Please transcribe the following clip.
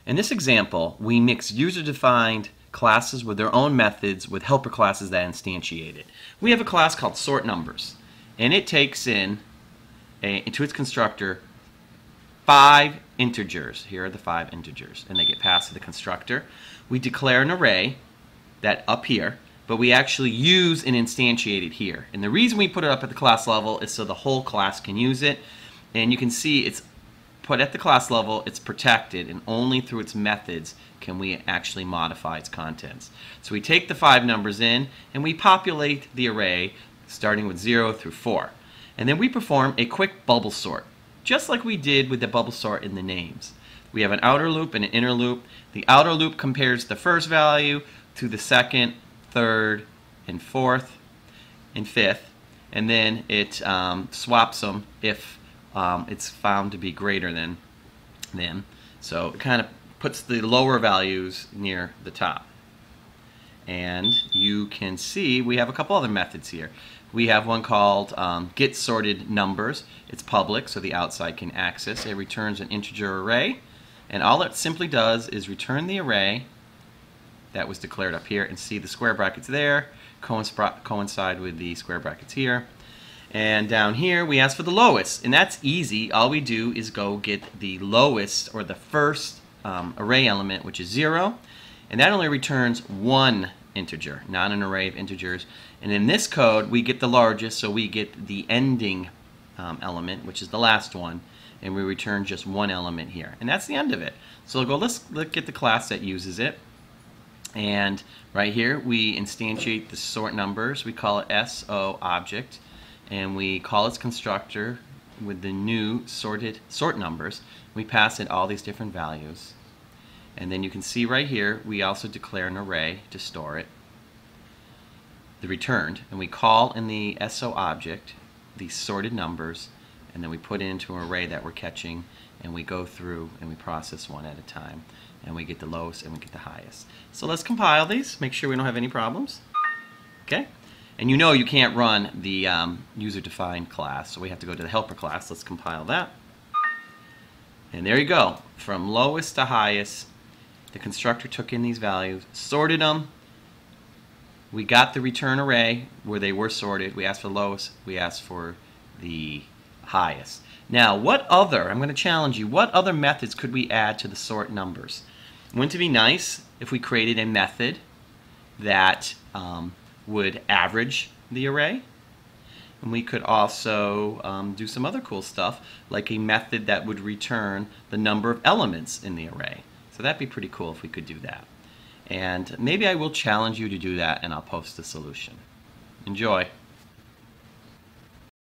In this example, we mix user-defined classes with their own methods with helper classes that instantiate it. We have a class called SortNumbers, and it takes into its constructor 5 integers. Here are the 5 integers, and they get passed to the constructor. We declare an array that up here, but we actually use and instantiate it here. And the reason we put it up at the class level is so the whole class can use it. And you can see it's put at the class level, it's protected, and only through its methods can we actually modify its contents. So we take the 5 numbers in and we populate the array starting with 0 through 4. And then we perform a quick bubble sort, just like we did with the bubble sort in the names. We have an outer loop and an inner loop. The outer loop compares the first value to the second, third, and fourth, and fifth, and then it swaps them if it's found to be greater than them. So it kind of puts the lower values near the top. And you can see we have a couple other methods here. We have one called get sorted numbers. It's public, so the outside can access. It returns an integer array, and all it simply does is return the array that was declared up here, and see the square brackets there coincide with the square brackets here. And down here we ask for the lowest, and that's easy. All we do is go get the lowest, or the first array element, which is 0, and that only returns 1 integer, not an array of integers. And in this code we get the largest, so we get the ending element, which is the last one, and we return just 1 element here, and that's the end of it. So let's look at the class that uses it. And right here we instantiate the sort numbers. We call it SO object, and we call its constructor with the new sort numbers. We pass it all these different values, and then you can see right here we also declare an array to store it, the returned, and we call in the SO object the sorted numbers, and then we put it into an array that we're catching, and we go through and we process one at a time, and we get the lowest and we get the highest. So let's compile these, make sure we don't have any problems. Okay, and you know you can't run the user-defined class, so we have to go to the helper class. Let's compile that. And there you go. From lowest to highest, the constructor took in these values, sorted them. We got the return array where they were sorted. We asked for the lowest, we asked for the highest. Now, what other, I'm going to challenge you, what other methods could we add to the sort numbers? Wouldn't it be nice if we created a method that would average the array? And we could also do some other cool stuff, like a method that would return the number of elements in the array. So that'd be pretty cool if we could do that. And maybe I will challenge you to do that, and I'll post the solution. Enjoy.